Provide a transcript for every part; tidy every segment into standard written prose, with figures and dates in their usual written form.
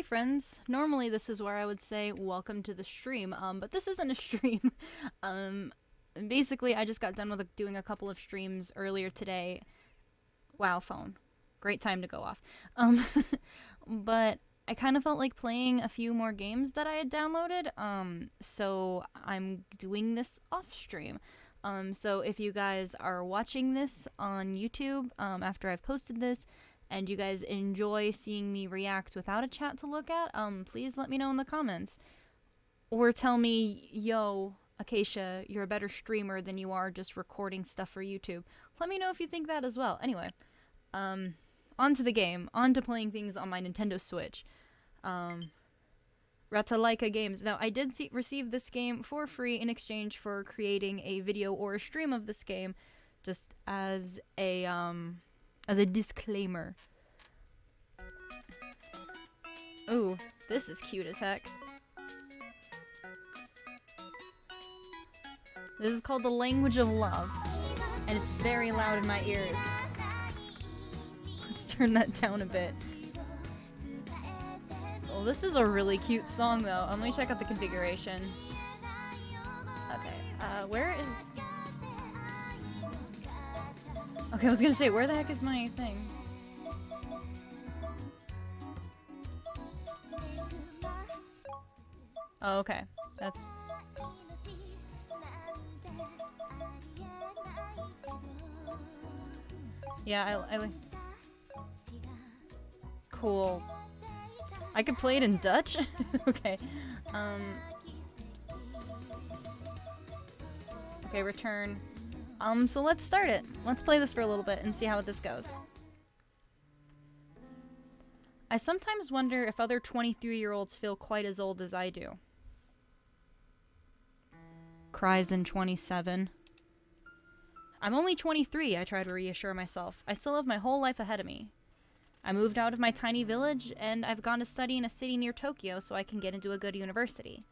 Hi friends. Normally this is where I would say welcome to the stream, but this isn't a stream. um, Basically I just got done with doing a couple of streams earlier today. Wow, phone. Great time to go off. Um, but I kind of felt like playing a few more games that I had downloaded, so I'm doing this off stream. So if you guys are watching this on YouTube, after I've posted this, and you guys enjoy seeing me react without a chat to look at, please let me know in the comments. Or tell me, yo, Acacia, you're a better streamer than you are just recording stuff for YouTube. Let me know if you think that as well. Anyway, on to the game. On to playing things on my Nintendo Switch. Ratalaika Games. Now, I did receive this game for free in exchange for creating a video or a stream of this game, just as a disclaimer. Ooh, this is cute as heck. This is called The Language of Love, and it's very loud in my ears. Let's turn that down a bit. Well, this is a really cute song, though. Let me check out the configuration. Okay, where is... Okay, I was gonna say, where the heck is my thing? Oh, okay. That's... Yeah, I like... Cool. I could play it in Dutch? Okay. Okay, return. So let's start it. Let's play this for a little bit and see how this goes. I sometimes wonder if other 23-year-olds feel quite as old as I do. Cries in 27. I'm only 23, I try to reassure myself. I still have my whole life ahead of me. I moved out of my tiny village, and I've gone to study in a city near Tokyo so I can get into a good university.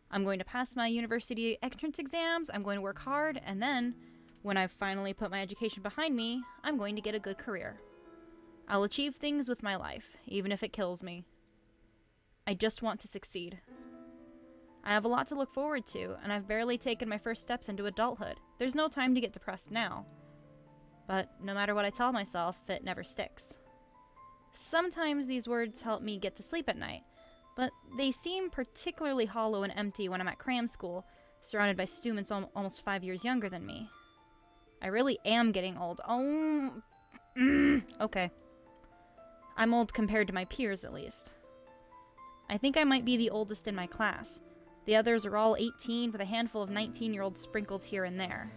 I'm going to pass my university entrance exams, I'm going to work hard, and then, when I've finally put my education behind me, I'm going to get a good career. I'll achieve things with my life, even if it kills me. I just want to succeed. I have a lot to look forward to, and I've barely taken my first steps into adulthood. There's no time to get depressed now. But no matter what I tell myself, it never sticks. Sometimes these words help me get to sleep at night, but they seem particularly hollow and empty when I'm at cram school, surrounded by students almost 5 years younger than me. I really am getting old. Okay. I'm old compared to my peers, at least. I think I might be the oldest in my class. The others are all 18, with a handful of 19-year-olds sprinkled here and there.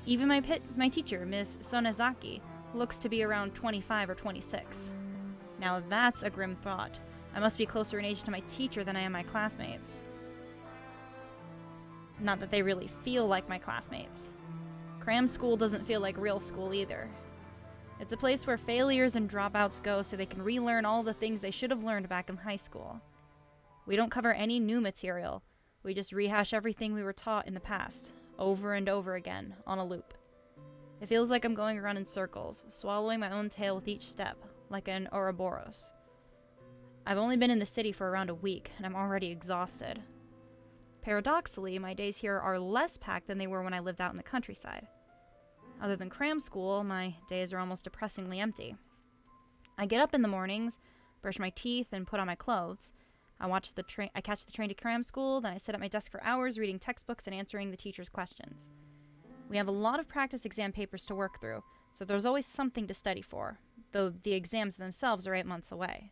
Even my teacher, Miss Sonazaki, looks to be around 25 or 26. Now that's a grim thought. I must be closer in age to my teacher than I am my classmates. Not that they really feel like my classmates. Cram school doesn't feel like real school either. It's a place where failures and dropouts go so they can relearn all the things they should have learned back in high school. We don't cover any new material. We just rehash everything we were taught in the past, over and over again, on a loop. It feels like I'm going around in circles, swallowing my own tail with each step, like an Ouroboros. I've only been in the city for around a week, and I'm already exhausted. Paradoxically, my days here are less packed than they were when I lived out in the countryside. Other than cram school, my days are almost depressingly empty. I get up in the mornings, brush my teeth, and put on my clothes. I catch the train to cram school, then I sit at my desk for hours reading textbooks and answering the teacher's questions. We have a lot of practice exam papers to work through, so there's always something to study for, though the exams themselves are 8 months away.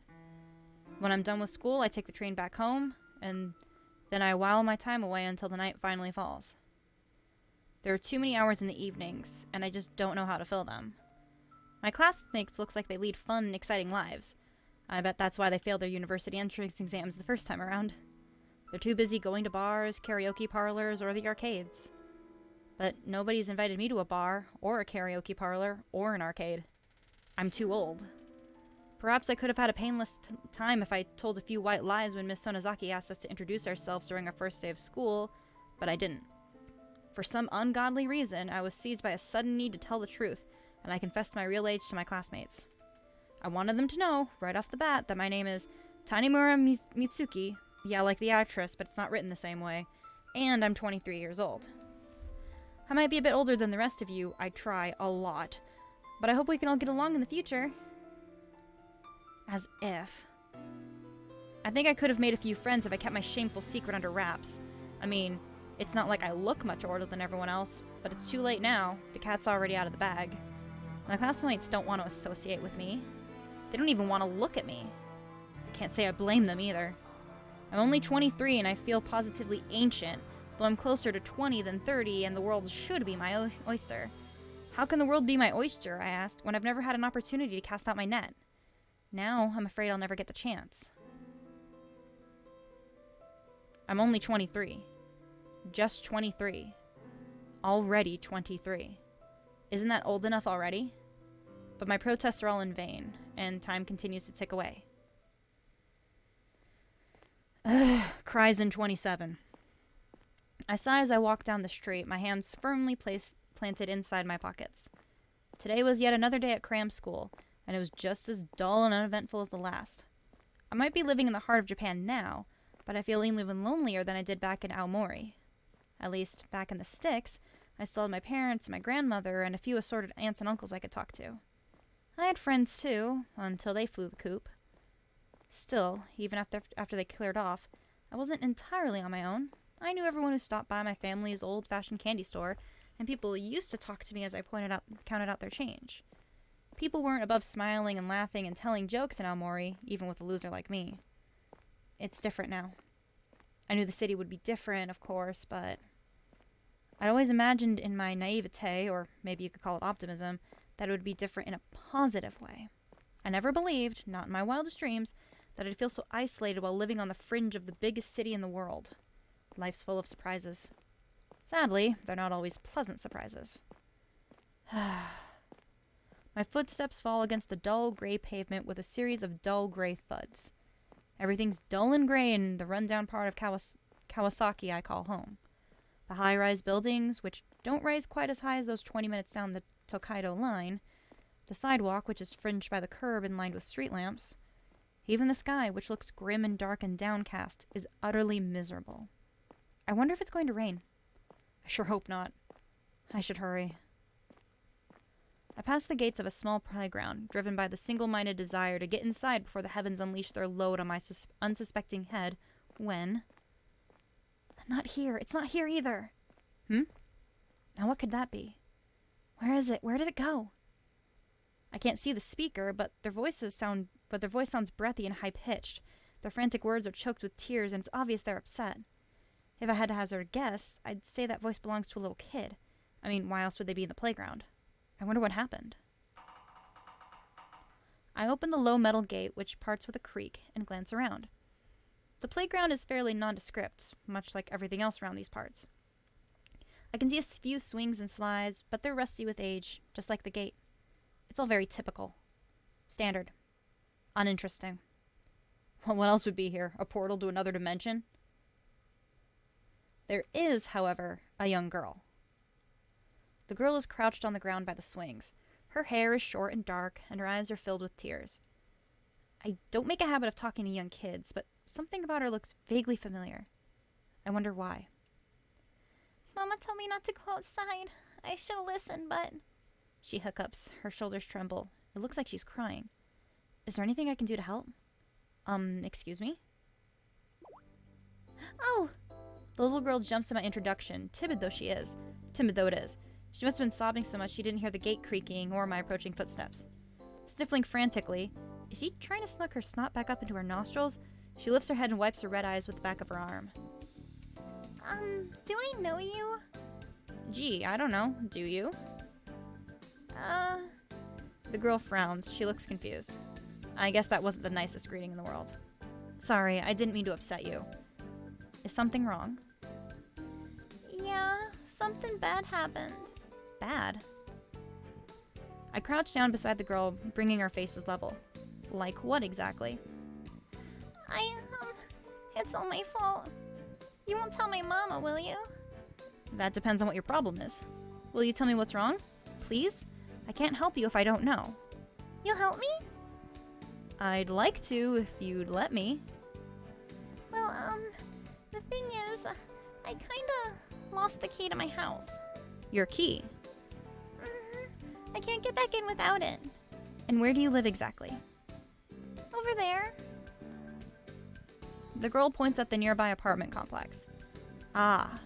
When I'm done with school, I take the train back home, and then I while my time away until the night finally falls. There are too many hours in the evenings, and I just don't know how to fill them. My classmates looks like they lead fun and exciting lives. I bet that's why they failed their university entrance exams the first time around. They're too busy going to bars, karaoke parlors, or the arcades. But nobody's invited me to a bar, or a karaoke parlor, or an arcade. I'm too old. Perhaps I could have had a painless time if I told a few white lies when Miss Sonazaki asked us to introduce ourselves during our first day of school, but I didn't. For some ungodly reason, I was seized by a sudden need to tell the truth, and I confessed my real age to my classmates. I wanted them to know, right off the bat, that my name is Tanimura Mitsuki. Yeah, like the actress, but it's not written the same way. And I'm 23 years old. I might be a bit older than the rest of you. I try a lot. But I hope we can all get along in the future. As if. I think I could have made a few friends if I kept my shameful secret under wraps. I mean, it's not like I look much older than everyone else, but it's too late now. The cat's already out of the bag. My classmates don't want to associate with me. They don't even want to look at me. Can't say I blame them either. I'm only 23 and I feel positively ancient, though I'm closer to 20 than 30 and the world should be my oyster. How can the world be my oyster, I asked, when I've never had an opportunity to cast out my net? Now, I'm afraid I'll never get the chance. I'm only 23. Just 23. Already 23. Isn't that old enough already? But my protests are all in vain, and time continues to tick away. Cries in 27. I sigh as I walk down the street, my hands firmly planted inside my pockets. Today was yet another day at cram school, and it was just as dull and uneventful as the last. I might be living in the heart of Japan now, but I feel even lonelier than I did back in Aomori. At least, back in the sticks, I still had my parents, my grandmother, and a few assorted aunts and uncles I could talk to. I had friends too, until they flew the coop. Still, even after they cleared off, I wasn't entirely on my own. I knew everyone who stopped by my family's old-fashioned candy store, and people used to talk to me as I counted out their change. People weren't above smiling and laughing and telling jokes in Aomori, even with a loser like me. It's different now. I knew the city would be different, of course, but I'd always imagined in my naivete, or maybe you could call it optimism, that it would be different in a positive way. I never believed, not in my wildest dreams, that I'd feel so isolated while living on the fringe of the biggest city in the world. Life's full of surprises. Sadly, they're not always pleasant surprises. My footsteps fall against the dull gray pavement with a series of dull gray thuds. Everything's dull and gray in the rundown part of Kawasaki I call home. The high-rise buildings, which don't rise quite as high as those 20 minutes down the Tokaido line, the sidewalk, which is fringed by the curb and lined with street lamps, even the sky, which looks grim and dark and downcast, is utterly miserable. I wonder if it's going to rain. I sure hope not. I should hurry. I pass the gates of a small playground, driven by the single-minded desire to get inside before the heavens unleash their load on my unsuspecting head, when... Not here. It's not here either. Now what could that be? Where is it? Where did it go? I can't see the speaker, but their voice sounds breathy and high-pitched. Their frantic words are choked with tears, and it's obvious they're upset. If I had to hazard a guess, I'd say that voice belongs to a little kid. I mean, why else would they be in the playground? I wonder what happened. I open the low metal gate, which parts with a creak, and glance around. The playground is fairly nondescript, much like everything else around these parts. I can see a few swings and slides, but they're rusty with age, just like the gate. It's all very typical. Standard. Uninteresting. Well, what else would be here? A portal to another dimension? There is, however, a young girl. The girl is crouched on the ground by the swings. Her hair is short and dark, and her eyes are filled with tears. I don't make a habit of talking to young kids, but something about her looks vaguely familiar. I wonder why. Mama told me not to go outside. I should have listened, but... She hiccups. Her shoulders tremble. It looks like she's crying. Is there anything I can do to help? Excuse me? Oh! The little girl jumps to my introduction, timid though it is. She must have been sobbing so much she didn't hear the gate creaking or my approaching footsteps. Sniffling frantically, is she trying to snuck her snot back up into her nostrils? She lifts her head and wipes her red eyes with the back of her arm. Do I know you? Gee, I don't know. Do you? The girl frowns. She looks confused. I guess that wasn't the nicest greeting in the world. Sorry, I didn't mean to upset you. Is something wrong? Yeah, something bad happened. Bad? I crouch down beside the girl, bringing our faces level. Like what exactly? It's all my fault. You won't tell my mama, will you? That depends on what your problem is. Will you tell me what's wrong? Please? I can't help you if I don't know. You'll help me? I'd like to, if you'd let me. Well, the thing is, I kinda lost the key to my house. Your key? I can't get back in without it. And where do you live exactly? Over there. The girl points at the nearby apartment complex. Ah,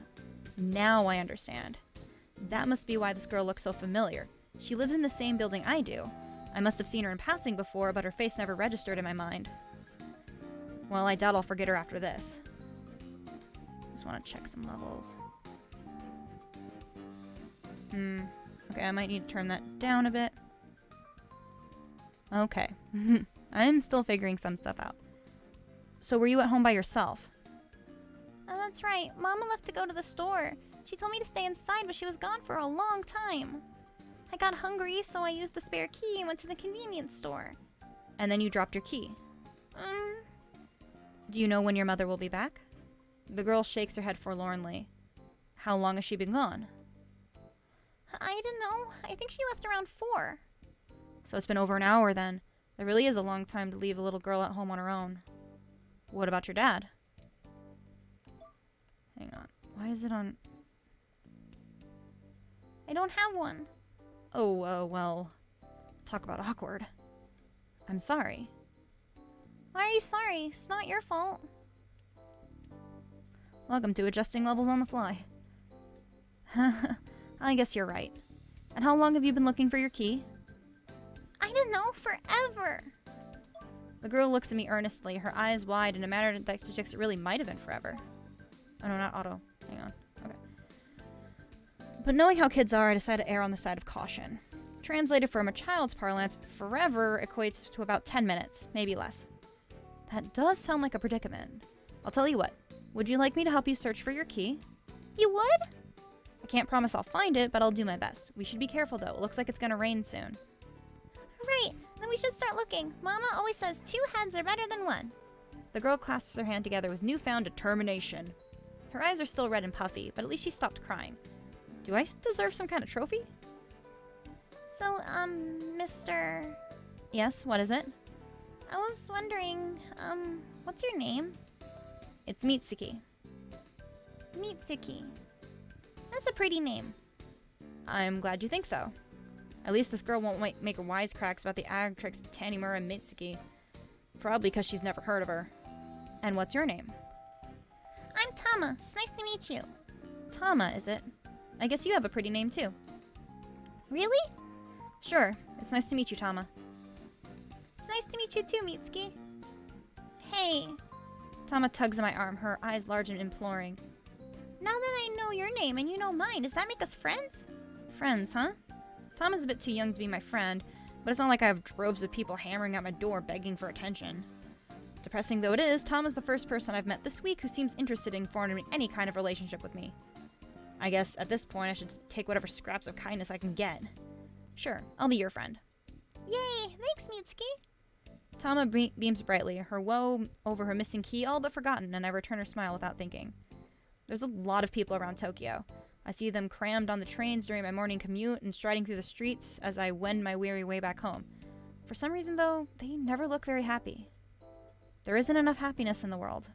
now I understand. That must be why this girl looks so familiar. She lives in the same building I do. I must have seen her in passing before, but her face never registered in my mind. Well, I doubt I'll forget her after this. Just want to check some levels. Okay, I might need to turn that down a bit. Okay. I'm still figuring some stuff out. So were you at home by yourself? Oh, that's right. Mama left to go to the store. She told me to stay inside, but she was gone for a long time. I got hungry, so I used the spare key and went to the convenience store. And then you dropped your key. Do you know when your mother will be back? The girl shakes her head forlornly. How long has she been gone? I don't know. I think she left around 4. So it's been over an hour then. That really is a long time to leave a little girl at home on her own. What about your dad? Hang on. Why is it on... I don't have one. Oh, well... Talk about awkward. I'm sorry. Why are you sorry? It's not your fault. Welcome to adjusting levels on the fly. I guess you're right. And how long have you been looking for your key? I don't know, forever. The girl looks at me earnestly, her eyes wide in a manner that suggests it really might have been forever. Oh no, not auto. Hang on. Okay. But knowing how kids are, I decided to err on the side of caution. Translated from a child's parlance, forever equates to about 10 minutes, maybe less. That does sound like a predicament. I'll tell you what. Would you like me to help you search for your key? You would? I can't promise I'll find it, but I'll do my best. We should be careful though. It looks like it's gonna rain soon. Right. Then we should start looking. Mama always says 2 heads are better than 1. The girl clasps her hand together with newfound determination. Her eyes are still red and puffy, but at least she stopped crying. Do I deserve some kind of trophy? So, Mr... Yes, what is it? I was wondering, what's your name? It's Mitsuki. Mitsuki. That's a pretty name. I'm glad you think so. At least this girl won't make her wisecracks about the actress Tanimura Mitsuki. Probably because she's never heard of her. And what's your name? I'm Tama. It's nice to meet you. Tama, is it? I guess you have a pretty name too. Really? Sure. It's nice to meet you, Tama. It's nice to meet you too, Mitsuki. Hey. Tama tugs at my arm, her eyes large and imploring. Now that I know your name and you know mine, does that make us friends? Friends, huh? Tama's a bit too young to be my friend, but it's not like I have droves of people hammering at my door begging for attention. Depressing though it is, Tama's the first person I've met this week who seems interested in forming any kind of relationship with me. I guess at this point I should take whatever scraps of kindness I can get. Sure, I'll be your friend. Yay! Thanks, Mitsuki. Tama beams brightly, her woe over her missing key all but forgotten, and I return her smile without thinking. There's a lot of people around Tokyo. I see them crammed on the trains during my morning commute and striding through the streets as I wend my weary way back home. For some reason, though, they never look very happy. There isn't enough happiness in the world.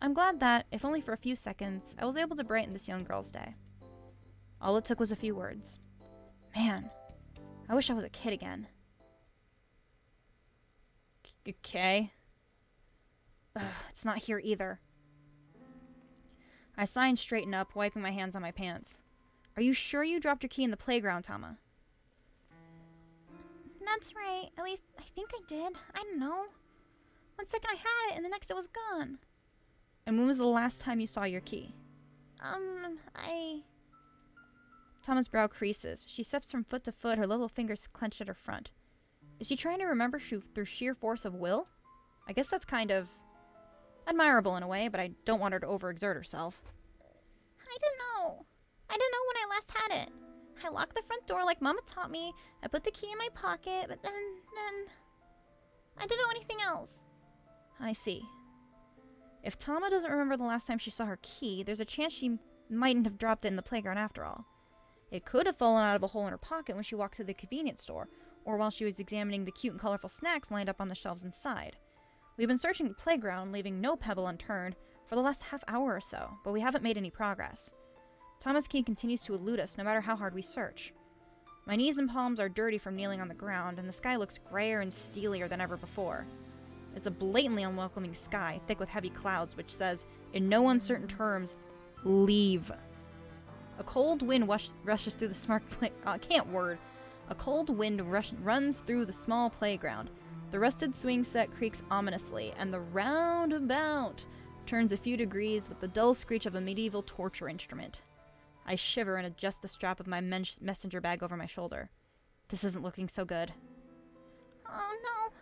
I'm glad that, if only for a few seconds, I was able to brighten this young girl's day. All it took was a few words. Man, I wish I was a kid again. Okay. Ugh, it's not here either. I sigh and straighten up, wiping my hands on my pants. Are you sure you dropped your key in the playground, Tama? That's right. At least, I think I did. I don't know. 1 second I had it, and the next it was gone. And when was the last time you saw your key? Tama's brow creases. She steps from foot to foot, her little fingers clenched at her front. Is she trying to remember through sheer force of will? I guess that's kind of admirable in a way, but I don't want her to overexert herself. I don't know. I don't know when I last had it. I locked the front door like Mama taught me. I put the key in my pocket, but then... I don't know anything else. I see. If Tama doesn't remember the last time she saw her key, there's a chance she mightn't have dropped it in the playground after all. It could have fallen out of a hole in her pocket when she walked to the convenience store, or while she was examining the cute and colorful snacks lined up on the shelves inside. We've been searching the playground, leaving no pebble unturned, for the last half hour or so, but we haven't made any progress. Thomas Key continues to elude us no matter how hard we search. My knees and palms are dirty from kneeling on the ground, and the sky looks grayer and steelier than ever before. It's a blatantly unwelcoming sky, thick with heavy clouds, which says, in no uncertain terms, leave. A cold wind rushes through the runs through the small playground. The rusted swing set creaks ominously, and the roundabout turns a few degrees with the dull screech of a medieval torture instrument. I shiver and adjust the strap of my messenger bag over my shoulder. This isn't looking so good. Oh no.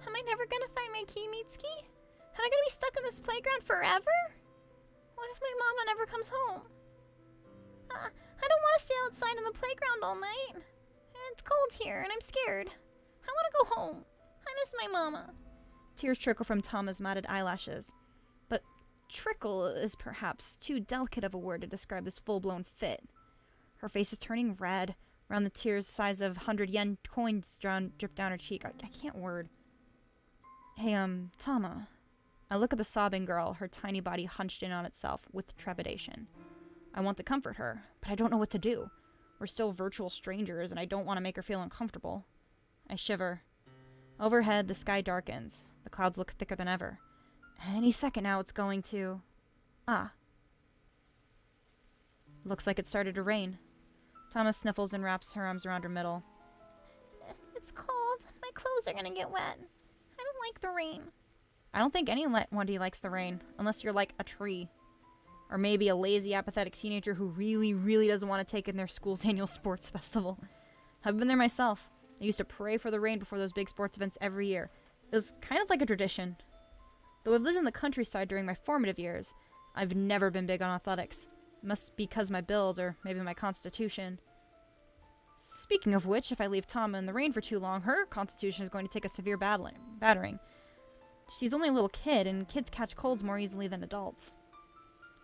Am I never gonna find my key, Mitsuki? Am I gonna be stuck in this playground forever? What if my mama never comes home? I don't want to stay outside in the playground all night. It's cold here and I'm scared. I want to go home. I miss my mama. Tears trickle from Tama's matted eyelashes. But trickle is perhaps too delicate of a word to describe this full-blown fit. Her face is turning red, around the tears the size of 100-yen coins drip down her cheek. I can't word. Hey, Tama. I look at the sobbing girl, her tiny body hunched in on itself with trepidation. I want to comfort her, but I don't know what to do. We're still virtual strangers, and I don't want to make her feel uncomfortable. I shiver. Overhead, the sky darkens. The clouds look thicker than ever. Any second now, it's going to... Looks like it started to rain. Thomas sniffles and wraps her arms around her middle. It's cold. My clothes are gonna get wet. I don't like the rain. I don't think anybody likes the rain, unless you're like a tree. Or maybe a lazy, apathetic teenager who really, really doesn't want to take in their school's annual sports festival. I've been there myself. I used to pray for the rain before those big sports events every year. It was kind of like a tradition. Though I've lived in the countryside during my formative years, I've never been big on athletics. Must be because my build, or maybe my constitution. Speaking of which, if I leave Tama in the rain for too long, her constitution is going to take a severe battering. She's only a little kid, and kids catch colds more easily than adults.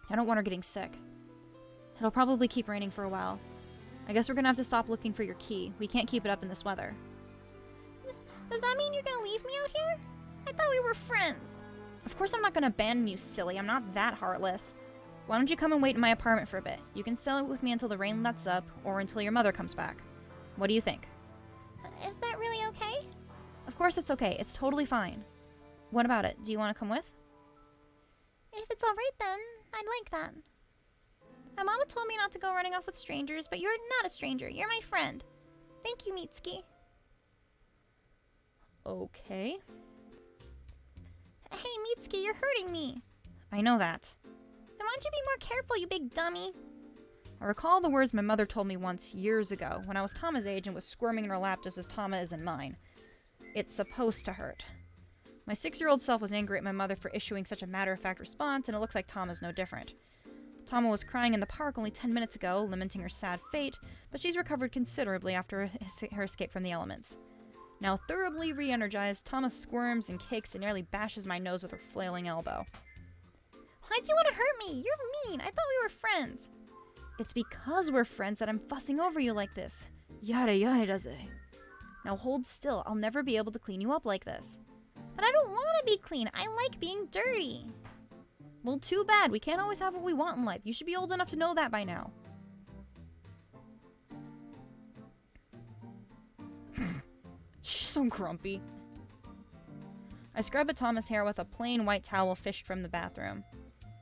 I don't want her getting sick. It'll probably keep raining for a while. I guess we're gonna have to stop looking for your key. We can't keep it up in this weather. Does that mean you're gonna leave me out here? I thought we were friends. Of course I'm not gonna abandon you, silly. I'm not that heartless. Why don't you come and wait in my apartment for a bit? You can stay with me until the rain lets up, or until your mother comes back. What do you think? Is that really okay? Of course it's okay. It's totally fine. What about it? Do you want to come with? If it's alright then, I'd like that. My mama told me not to go running off with strangers, but you're not a stranger. You're my friend. Thank you, Mitsuki. Okay. Hey, Mitsuki, you're hurting me. I know that. Then why don't you be more careful, you big dummy? I recall the words my mother told me once years ago when I was Tama's age and was squirming in her lap just as Tama is in mine. It's supposed to hurt. My 6-year-old self was angry at my mother for issuing such a matter-of-fact response, and it looks like Tama's no different. Tama was crying in the park only 10 minutes ago, lamenting her sad fate, but she's recovered considerably after her escape from the elements. Now thoroughly re-energized, Tama squirms and kicks and nearly bashes my nose with her flailing elbow. Why'd you want to hurt me? You're mean. I thought we were friends. It's because we're friends that I'm fussing over you like this. Yada yada does it. Now hold still. I'll never be able to clean you up like this. But I don't want to be clean. I like being dirty. Well, too bad. We can't always have what we want in life. You should be old enough to know that by now. She's so grumpy. I scrub at Tama's hair with a plain white towel fished from the bathroom.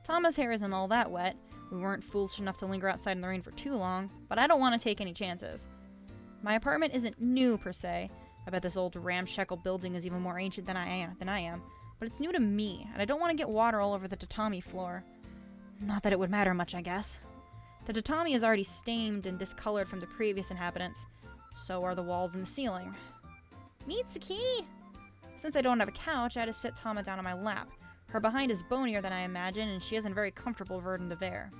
Tama's hair isn't all that wet. We weren't foolish enough to linger outside in the rain for too long, but I don't want to take any chances. My apartment isn't new, per se. I bet this old ramshackle building is even more ancient than I am, but it's new to me, and I don't want to get water all over the tatami floor. Not that it would matter much, I guess. The tatami is already stained and discolored from the previous inhabitants. So are the walls and the ceiling. Mitsuki! Since I don't have a couch, I had to sit Tama down on my lap. Her behind is bonier than I imagine, and she isn't very comfortable verdant of air.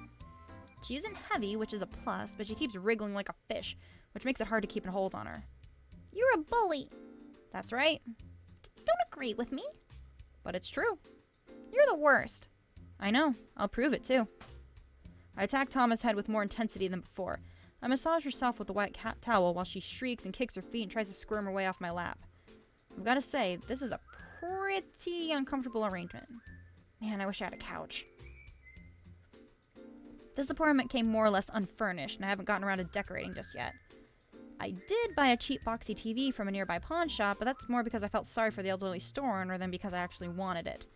She isn't heavy, which is a plus, but she keeps wriggling like a fish, which makes it hard to keep a hold on her. You're a bully. That's right. Don't agree with me. But it's true. You're the worst. I know. I'll prove it, too. I attacked Tama's head with more intensity than before. I massage herself with the white cat towel while she shrieks and kicks her feet and tries to squirm her way off my lap. I've got to say, this is a pretty uncomfortable arrangement. Man, I wish I had a couch. This apartment came more or less unfurnished, and I haven't gotten around to decorating just yet. I did buy a cheap boxy TV from a nearby pawn shop, but that's more because I felt sorry for the elderly store owner than because I actually wanted it.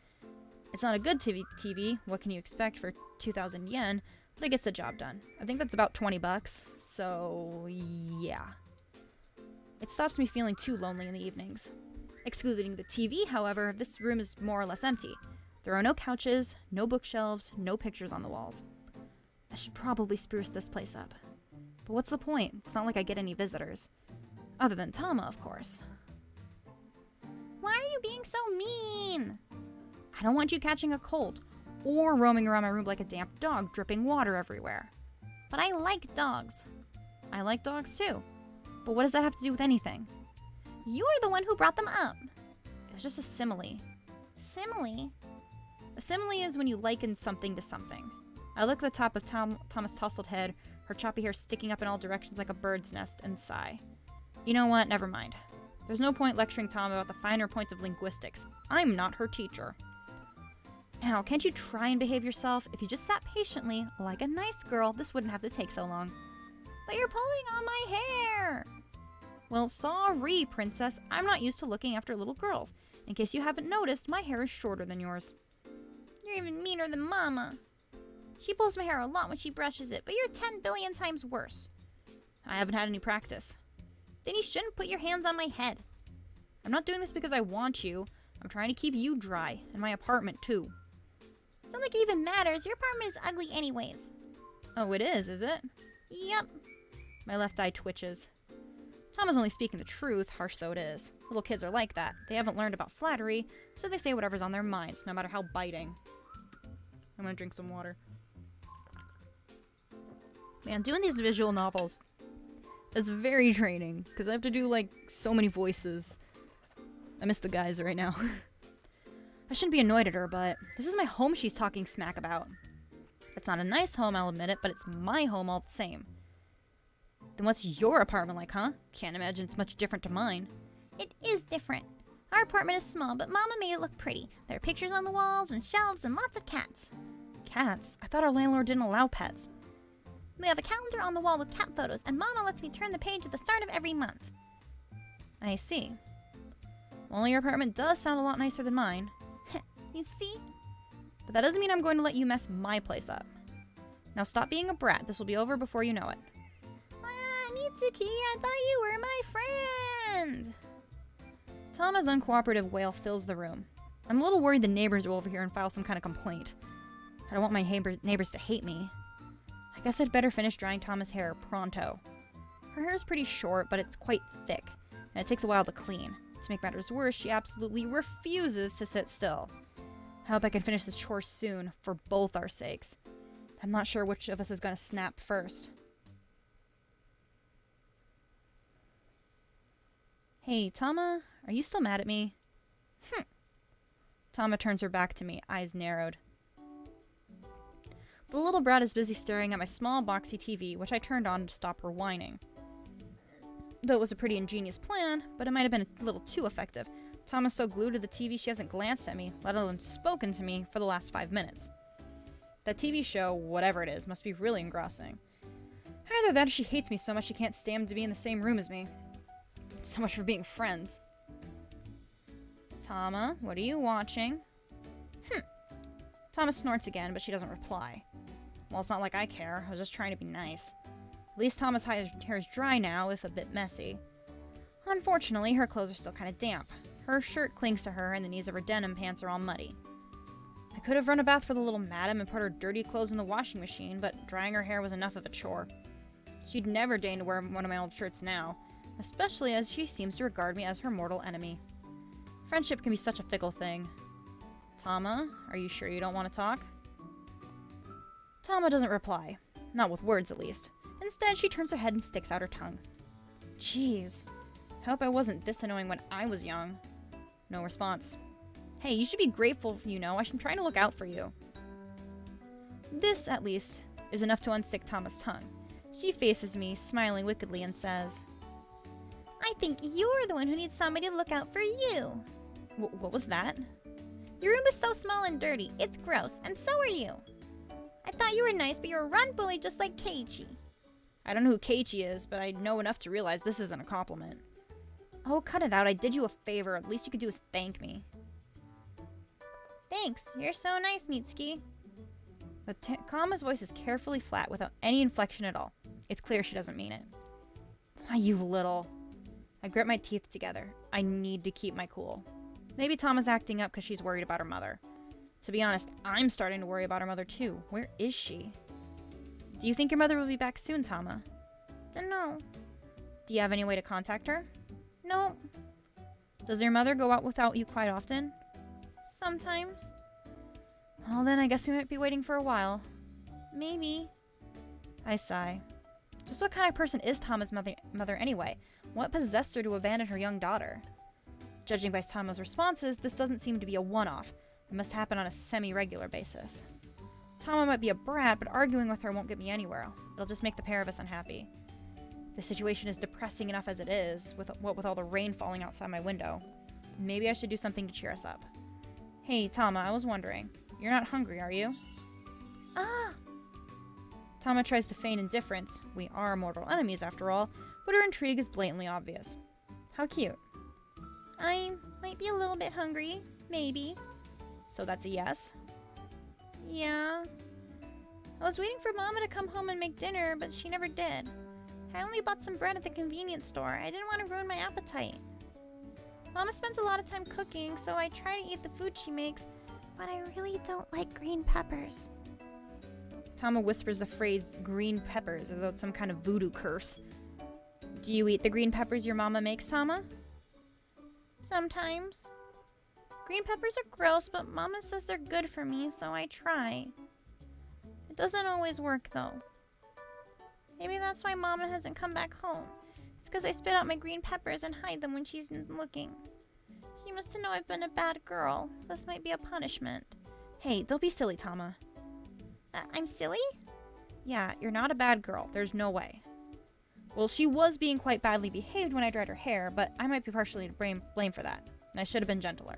It's not a good TV, what can you expect for 2,000 yen, but it gets the job done. I think that's about 20 bucks, so yeah. It stops me feeling too lonely in the evenings. Excluding the TV, however, this room is more or less empty. There are no couches, no bookshelves, no pictures on the walls. I should probably spruce this place up. But what's the point? It's not like I get any visitors. Other than Tama, of course. Why are you being so mean? I don't want you catching a cold, or roaming around my room like a damp dog, dripping water everywhere. But I like dogs. I like dogs too. But what does that have to do with anything? You are the one who brought them up. It was just a simile. Simile? A simile is when you liken something to something. I look at the top of Tama's tousled head, her choppy hair sticking up in all directions like a bird's nest, and sigh. You know what? Never mind. There's no point lecturing Tama about the finer points of linguistics. I'm not her teacher. Now, can't you try and behave yourself? If you just sat patiently, like a nice girl, this wouldn't have to take so long. But you're pulling on my hair! Well, sorry, princess. I'm not used to looking after little girls. In case you haven't noticed, my hair is shorter than yours. You're even meaner than Mama. She pulls my hair a lot when she brushes it, but you're 10 billion times worse. I haven't had any practice. Then you shouldn't put your hands on my head. I'm not doing this because I want you. I'm trying to keep you dry, and my apartment too. It's not like it even matters. Your apartment is ugly anyways. Oh, it is it? Yep. My left eye twitches. Tama's only speaking the truth, harsh though it is. Little kids are like that. They haven't learned about flattery, so they say whatever's on their minds, no matter how biting. I'm gonna drink some water. Man, doing these visual novels is very draining, because I have to do, like, so many voices. I miss the guys right now. I shouldn't be annoyed at her, but this is my home she's talking smack about. It's not a nice home, I'll admit it, but it's my home all the same. Then what's your apartment like, huh? Can't imagine it's much different to mine. It is different. Our apartment is small, but Mama made it look pretty. There are pictures on the walls and shelves and lots of cats. Cats? I thought our landlord didn't allow pets. We have a calendar on the wall with cat photos, and Mama lets me turn the page at the start of every month. I see. Well, your apartment does sound a lot nicer than mine. You see? But that doesn't mean I'm going to let you mess my place up. Now stop being a brat. This will be over before you know it. Mitsuki, I thought you were my friend. Tama's uncooperative wail fills the room. I'm a little worried the neighbors will over here and file some kind of complaint. I don't want my neighbors to hate me. I guess I'd better finish drying Tama's hair pronto. Her hair is pretty short, but it's quite thick, and it takes a while to clean. To make matters worse, she absolutely refuses to sit still. I hope I can finish this chore soon, for both our sakes. I'm not sure which of us is going to snap first. Hey, Tama, are you still mad at me? Tama turns her back to me, eyes narrowed. The little brat is busy staring at my small boxy TV, which I turned on to stop her whining. Though it was a pretty ingenious plan, but it might have been a little too effective. Tama's so glued to the TV she hasn't glanced at me, let alone spoken to me, for the last 5 minutes. That TV show, whatever it is, must be really engrossing. Either that or she hates me so much she can't stand to be in the same room as me. So much for being friends. Tama, what are you watching? Tama snorts again, but she doesn't reply. Well, it's not like I care. I was just trying to be nice. At least Tama's hair is dry now, if a bit messy. Unfortunately, her clothes are still kind of damp. Her shirt clings to her, and the knees of her denim pants are all muddy. I could have run a bath for the little madam and put her dirty clothes in the washing machine, but drying her hair was enough of a chore. She'd never deign to wear one of my old shirts now, especially as she seems to regard me as her mortal enemy. Friendship can be such a fickle thing. Tama, are you sure you don't want to talk? Tama doesn't reply. Not with words, at least. Instead, she turns her head and sticks out her tongue. Jeez. I hope I wasn't this annoying when I was young. No response. Hey, you should be grateful, you know. I'm trying to look out for you. This, at least, is enough to unstick Tama's tongue. She faces me, smiling wickedly, and says, I think you're the one who needs somebody to look out for you. What was that? Your room is so small and dirty. It's gross, and so are you. I thought you were nice, but you're a run bully just like Keiichi. I don't know who Keiichi is, but I know enough to realize this isn't a compliment. Oh, cut it out. I did you a favor. At least you could do is thank me. Thanks. You're so nice, Mitsuki. But Kama's voice is carefully flat without any inflection at all. It's clear she doesn't mean it. Ah, you little... I grit my teeth together. I need to keep my cool. Maybe Tama's acting up because she's worried about her mother. To be honest, I'm starting to worry about her mother too. Where is she? Do you think your mother will be back soon, Tama? Dunno. Do you have any way to contact her? No. Does your mother go out without you quite often? Sometimes. Well, then I guess we might be waiting for a while. Maybe. I sigh. Just what kind of person is Tama's mother anyway? What possessed her to abandon her young daughter? Judging by Tama's responses, this doesn't seem to be a one-off. It must happen on a semi-regular basis. Tama might be a brat, but arguing with her won't get me anywhere. It'll just make the pair of us unhappy. The situation is depressing enough as it is, with all the rain falling outside my window. Maybe I should do something to cheer us up. Hey, Tama, I was wondering. You're not hungry, are you? Ah! Tama tries to feign indifference. We are mortal enemies, after all, but her intrigue is blatantly obvious. How cute. I might be a little bit hungry. Maybe. So that's a yes? Yeah. I was waiting for Mama to come home and make dinner, but she never did. I only bought some bread at the convenience store. I didn't want to ruin my appetite. Mama spends a lot of time cooking, so I try to eat the food she makes, but I really don't like green peppers. Tama whispers the phrase green peppers as though it's some kind of voodoo curse. Do you eat the green peppers your mama makes, Tama? Sometimes. Green peppers are gross, but Mama says they're good for me, so I try. It doesn't always work, though. Maybe that's why Mama hasn't come back home. It's because I spit out my green peppers and hide them when she's looking. She must know I've been a bad girl. This might be a punishment. Hey, don't be silly, Tama. I'm silly? Yeah, you're not a bad girl. There's no way. Well, she was being quite badly behaved when I dried her hair, but I might be partially to blame for that. I should have been gentler.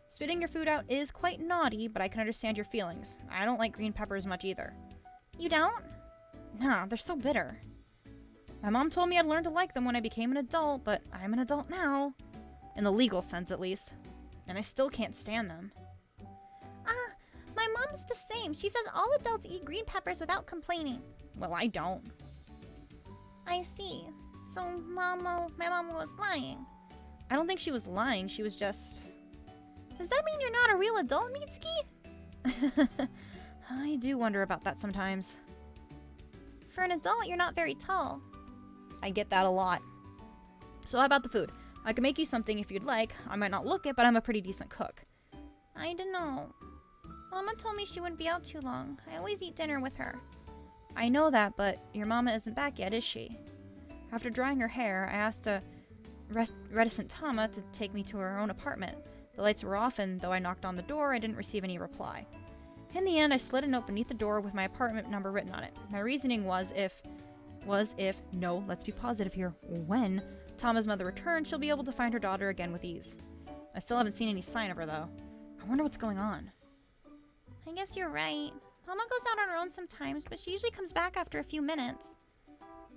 Spitting your food out is quite naughty, but I can understand your feelings. I don't like green peppers much either. You don't? Nah, they're so bitter. My mom told me I'd learn to like them when I became an adult, but I'm an adult now. In the legal sense, at least. And I still can't stand them. My mom's the same. She says all adults eat green peppers without complaining. Well, I don't. I see. So my mama was lying. I don't think she was lying. She was just... Does that mean you're not a real adult, Mitsuki? I do wonder about that sometimes. For an adult, you're not very tall. I get that a lot. So how about the food? I can make you something if you'd like. I might not look it, but I'm a pretty decent cook. I don't know. Mama told me she wouldn't be out too long. I always eat dinner with her. I know that, but your mama isn't back yet, is she? After drying her hair, I asked a reticent Tama to take me to her own apartment. The lights were off, and though I knocked on the door, I didn't receive any reply. In the end, I slid a note beneath the door with my apartment number written on it. My reasoning was if, no, let's be positive here, when Tama's mother returned, she'll be able to find her daughter again with ease. I still haven't seen any sign of her, though. I wonder what's going on. I guess you're right. Mama goes out on her own sometimes, but she usually comes back after a few minutes.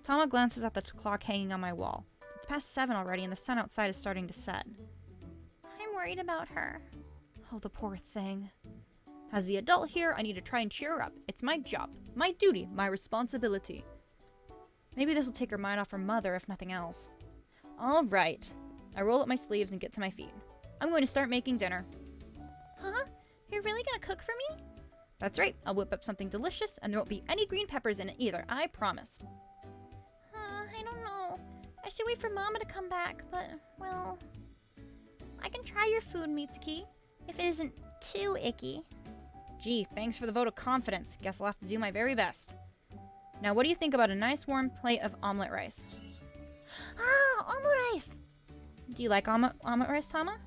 Tama glances at the clock hanging on my wall. It's past 7 already, and the sun outside is starting to set. I'm worried about her. Oh, the poor thing. As the adult here, I need to try and cheer her up. It's my job, my duty, my responsibility. Maybe this will take her mind off her mother, if nothing else. All right. I roll up my sleeves and get to my feet. I'm going to start making dinner. Huh? You're really gonna cook for me? That's right. I'll whip up something delicious, and there won't be any green peppers in it either, I promise. I don't know. I should wait for Mama to come back, but, well... I can try your food, Mitsuki, if it isn't too icky. Gee, thanks for the vote of confidence. Guess I'll have to do my very best. Now, what do you think about a nice warm plate of omelet rice? Ah, omelet rice! Do you like omelet rice, Tama?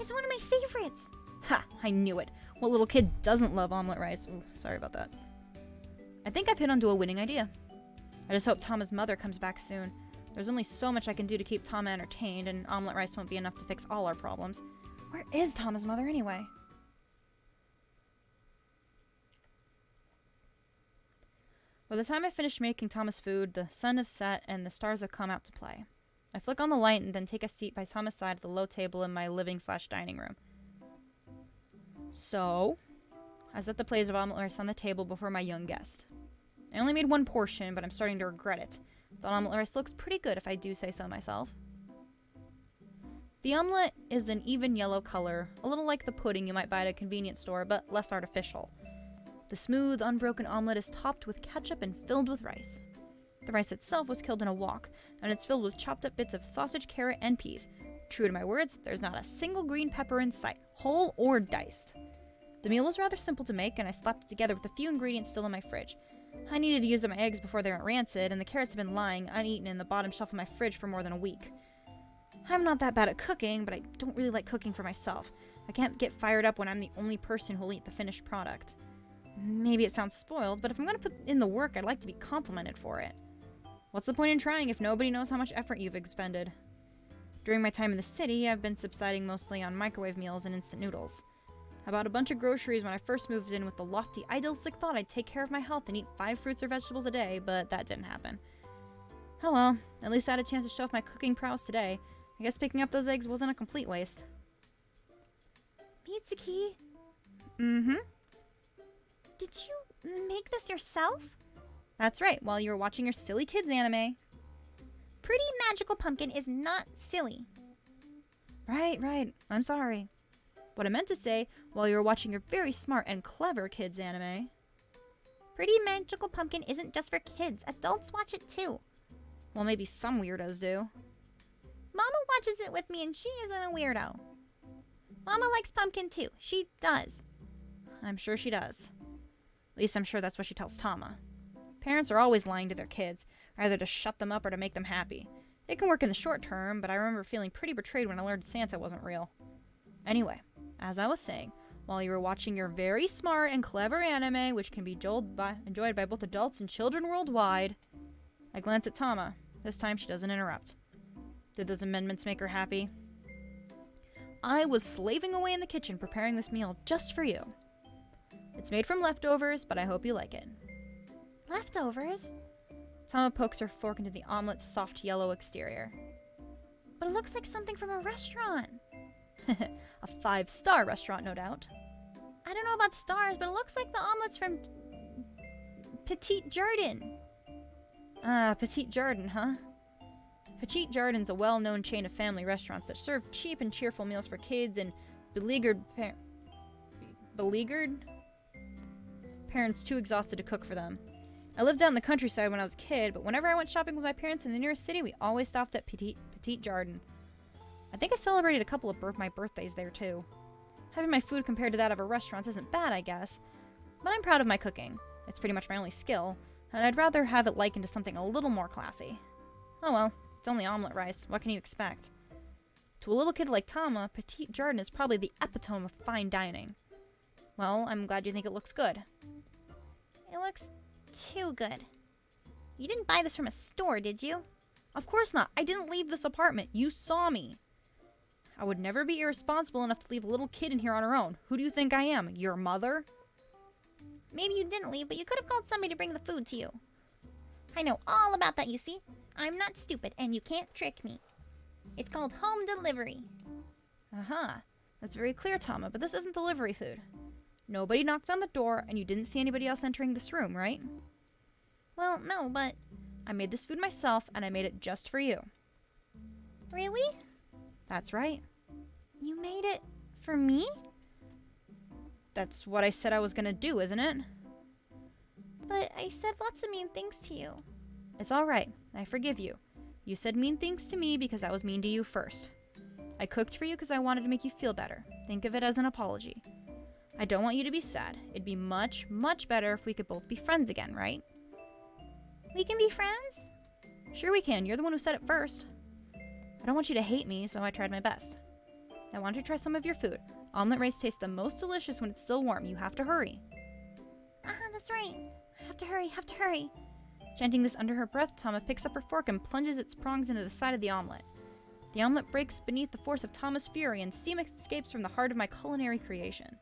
It's one of my favorites! Ha! I knew it. What little kid doesn't love omelet rice? Ooh, sorry about that. I think I've hit onto a winning idea. I just hope Tama's mother comes back soon. There's only so much I can do to keep Tama entertained, and omelet rice won't be enough to fix all our problems. Where is Tama's mother anyway? By the time I finish making Tama's food, the sun has set and the stars have come out to play. I flick on the light and then take a seat by Tama's side at the low table in my living/dining room. So, I set the plate of omelet rice on the table before my young guest. I only made one portion, but I'm starting to regret it. The omelet rice looks pretty good if I do say so myself. The omelet is an even yellow color, a little like the pudding you might buy at a convenience store, but less artificial. The smooth, unbroken omelet is topped with ketchup and filled with rice. The rice itself was killed in a wok, and it's filled with chopped up bits of sausage, carrot, and peas. True to my words, there's not a single green pepper in sight, whole or diced. The meal was rather simple to make, and I slapped it together with a few ingredients still in my fridge. I needed to use up my eggs before they went rancid, and the carrots have been lying uneaten in the bottom shelf of my fridge for more than a week. I'm not that bad at cooking, but I don't really like cooking for myself. I can't get fired up when I'm the only person who'll eat the finished product. Maybe it sounds spoiled, but if I'm going to put in the work, I'd like to be complimented for it. What's the point in trying if nobody knows how much effort you've expended? During my time in the city, I've been subsiding mostly on microwave meals and instant noodles. I bought a bunch of groceries when I first moved in with the lofty, idealistic thought I'd take care of my health and eat 5 fruits or vegetables a day, but that didn't happen. Oh well, at least I had a chance to show off my cooking prowess today. I guess picking up those eggs wasn't a complete waste. Mitsuki, Mm-hmm. did you make this yourself? That's right, while you were watching your silly kids anime. Pretty Magical Pumpkin is not silly. Right. I'm sorry. What I meant to say, while you were watching your very smart and clever kids anime. Pretty Magical Pumpkin isn't just for kids. Adults watch it too. Well, maybe some weirdos do. Mama watches it with me and she isn't a weirdo. Mama likes pumpkin too. She does. I'm sure she does. At least I'm sure that's what she tells Tama. Parents are always lying to their kids, either to shut them up or to make them happy. It can work in the short term, but I remember feeling pretty betrayed when I learned Santa wasn't real. Anyway, as I was saying, while you were watching your very smart and clever anime, which can be enjoyed by both adults and children worldwide, I glance at Tama. This time she doesn't interrupt. Did those amendments make her happy? I was slaving away in the kitchen preparing this meal just for you. It's made from leftovers, but I hope you like it. Leftovers? Tama pokes her fork into the omelet's soft yellow exterior. But it looks like something from a restaurant. A 5-star restaurant, no doubt. I don't know about stars, but it looks like the omelet's from Petit Jardin. Petit Jardin, huh? Petit Jardin's a well-known chain of family restaurants that serve cheap and cheerful meals for kids and beleaguered parents too exhausted to cook for them. I lived out in the countryside when I was a kid, but whenever I went shopping with my parents in the nearest city, we always stopped at Petit Jardin. I think I celebrated a couple of my birthdays there too. Having my food compared to that of a restaurant isn't bad, I guess, but I'm proud of my cooking. It's pretty much my only skill, and I'd rather have it likened to something a little more classy. Oh well, it's only omelet rice. What can you expect? To a little kid like Tama, Petit Jardin is probably the epitome of fine dining. Well, I'm glad you think it looks good. It looks too good. You didn't buy this from a store, did you? Of course not. I didn't leave this apartment. You saw me. I would never be irresponsible enough to leave a little kid in here on her own. Who do you think I am? Your mother? Maybe you didn't leave, but you could have called somebody to bring the food to you. I know all about that, you see. I'm not stupid, and you can't trick me. It's called home delivery. Aha. That's very clear, Tama, but this isn't delivery food. Nobody knocked on the door, and you didn't see anybody else entering this room, right? Well, no, but... I made this food myself, and I made it just for you. Really? That's right. You made it for me? That's what I said I was gonna do, isn't it? But I said lots of mean things to you. It's all right. I forgive you. You said mean things to me because I was mean to you first. I cooked for you because I wanted to make you feel better. Think of it as an apology. I don't want you to be sad. It'd be much, much better if we could both be friends again, right? We can be friends? Sure we can. You're the one who said it first. I don't want you to hate me, so I tried my best. I want to try some of your food. Omelet rice tastes the most delicious when it's still warm. You have to hurry. That's right. I have to hurry. Chanting this under her breath, Tama picks up her fork and plunges its prongs into the side of the omelet. The omelet breaks beneath the force of Tama's fury, and steam escapes from the heart of my culinary creation.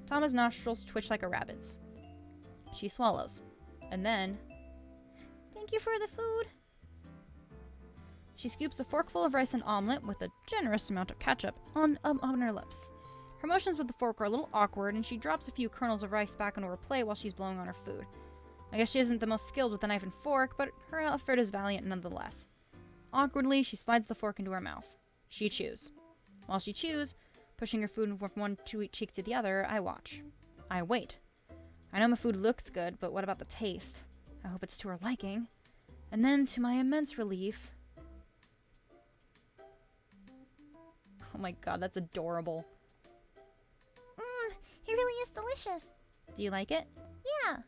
Tama's nostrils twitch like a rabbit's. She swallows. And then... Thank you for the food. She scoops a forkful of rice and omelet with a generous amount of ketchup on her lips. Her motions with the fork are a little awkward, and she drops a few kernels of rice back into her plate while she's blowing on her food. I guess she isn't the most skilled with a knife and fork, but her effort is valiant nonetheless. Awkwardly, she slides the fork into her mouth. She chews. While she chews, pushing her food from one cheek to the other, I watch. I wait. I know my food looks good, but what about the taste? I hope it's to her liking. And then, to my immense relief... Oh my god, that's adorable. It really is delicious. Do you like it? Yeah.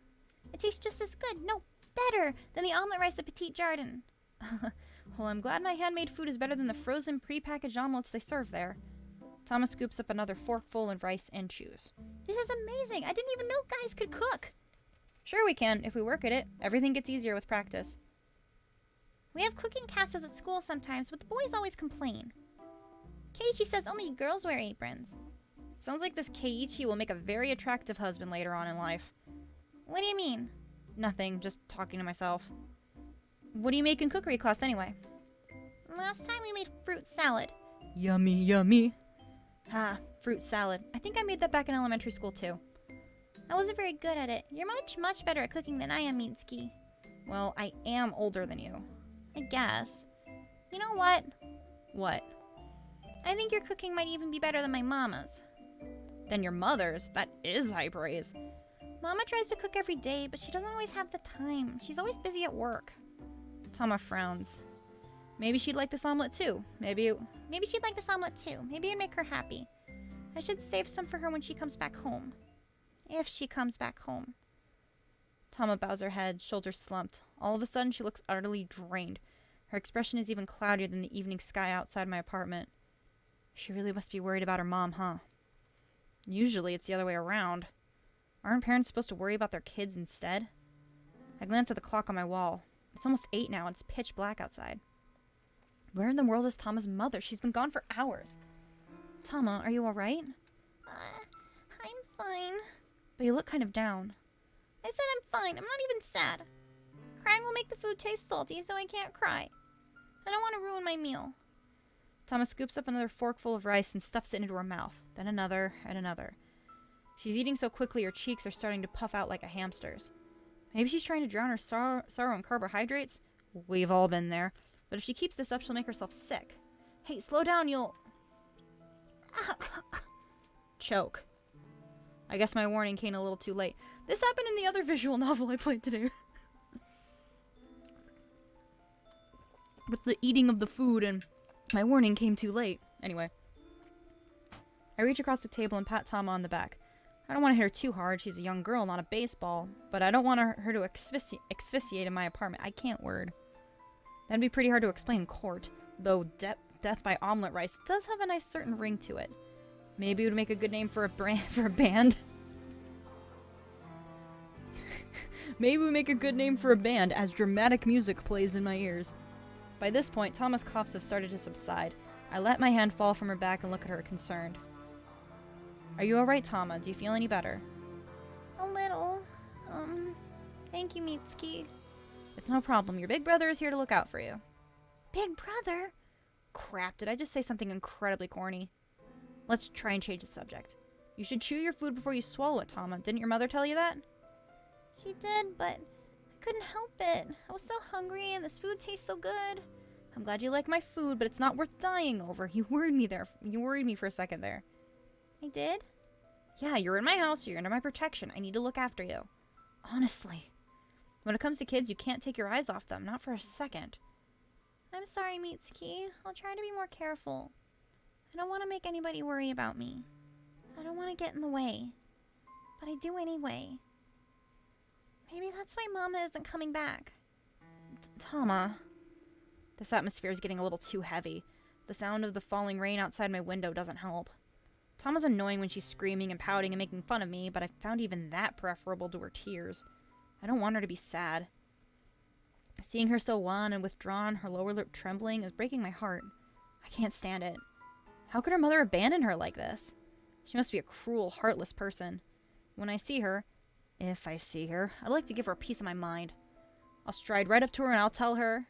It tastes just as good, no, better than the omelet rice at Petit Jardin. Well, I'm glad my handmade food is better than the frozen pre-packaged omelets they serve there. Thomas scoops up another forkful of rice and chews. This is amazing. I didn't even know guys could cook. Sure we can, if we work at it. Everything gets easier with practice. We have cooking classes at school sometimes, but the boys always complain. Keiichi says only girls wear aprons. Sounds like this Keiichi will make a very attractive husband later on in life. What do you mean? Nothing, just talking to myself. What do you make in cookery class anyway? Last time we made fruit salad. Yummy, yummy. Ah, fruit salad. I think I made that back in elementary school too. I wasn't very good at it. You're much better at cooking than I am, Mitsuki. Well, I am older than you. I guess. You know what? What? I think your cooking might even be better than my mama's. Than your mother's? That is high praise. Mama tries to cook every day, but she doesn't always have the time. She's always busy at work. Tama frowns. Maybe she'd like this omelet too. Maybe she'd like this omelet too. Maybe it'd make her happy. I should save some for her when she comes back home. If she comes back home. Tama bows her head, shoulders slumped. All of a sudden, she looks utterly drained. Her expression is even cloudier than the evening sky outside my apartment. She really must be worried about her mom, huh? Usually, it's the other way around. Aren't parents supposed to worry about their kids instead? I glance at the clock on my wall. It's almost 8 now, and it's pitch black outside. Where in the world is Tama's mother? She's been gone for hours. Tama, are you alright? I'm fine. But you look kind of down. I said I'm fine. I'm not even sad. Crying will make the food taste salty, so I can't cry. I don't want to ruin my meal. Tama scoops up another forkful of rice and stuffs it into her mouth. Then another, and another. She's eating so quickly her cheeks are starting to puff out like a hamster's. Maybe she's trying to drown her sorrow in carbohydrates? We've all been there. But if she keeps this up, she'll make herself sick. Hey, slow down, you'll... Choke. I guess my warning came a little too late. This happened in the other visual novel I played today. With the eating of the food, and my warning came too late. Anyway. I reach across the table and pat Tama on the back. I don't want to hit her too hard. She's a young girl, not a baseball. But I don't want her to asphyxiate in my apartment. I can't word. That'd be pretty hard to explain in court. Though death by omelet rice does have a nice certain ring to it. Maybe it would make a good name for a band. Maybe it would make a good name for a band as dramatic music plays in my ears. By this point, Tama's coughs have started to subside. I let my hand fall from her back and look at her concerned. Are you alright, Tama? Do you feel any better? A little. Thank you, Mitsuki. It's no problem. Your big brother is here to look out for you. Big brother? Crap, did I just say something incredibly corny? Let's try and change the subject. You should chew your food before you swallow it, Tama. Didn't your mother tell you that? She did, but I couldn't help it. I was so hungry and this food tastes so good. I'm glad you like my food, but it's not worth dying over. You worried me for a second there. I did? Yeah, you're in my house. You're under my protection. I need to look after you. Honestly. When it comes to kids, you can't take your eyes off them. Not for a second. I'm sorry, Mitsuki. I'll try to be more careful. I don't want to make anybody worry about me. I don't want to get in the way. But I do anyway. Maybe that's why Mama isn't coming back. Tama. This atmosphere is getting a little too heavy. The sound of the falling rain outside my window doesn't help. Tama's annoying when she's screaming and pouting and making fun of me, but I found even that preferable to her tears. I don't want her to be sad. Seeing her so wan and withdrawn, her lower lip trembling, is breaking my heart. I can't stand it. How could her mother abandon her like this? She must be a cruel, heartless person. When I see her, if I see her, I'd like to give her a piece of my mind. I'll stride right up to her and I'll tell her,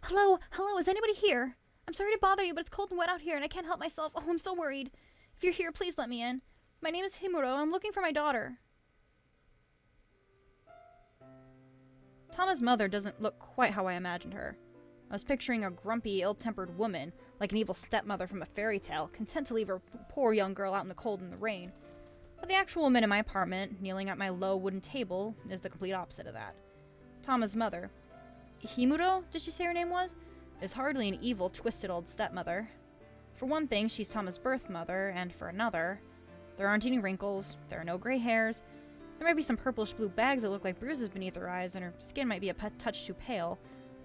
Hello, is anybody here? I'm sorry to bother you, but it's cold and wet out here and I can't help myself. Oh, I'm so worried. If you're here, please let me in. My name is Himuro. I'm looking for my daughter. Tama's mother doesn't look quite how I imagined her. I was picturing a grumpy, ill-tempered woman, like an evil stepmother from a fairy tale, content to leave her poor young girl out in the cold and the rain. But the actual woman in my apartment, kneeling at my low wooden table, is the complete opposite of that. Tama's mother, Himuro, did she say her name was? Is hardly an evil, twisted old stepmother. For one thing, she's Tama's birth mother, and for another, there aren't any wrinkles, there are no gray hairs, there might be some purplish blue bags that look like bruises beneath her eyes, and her skin might be a touch too pale,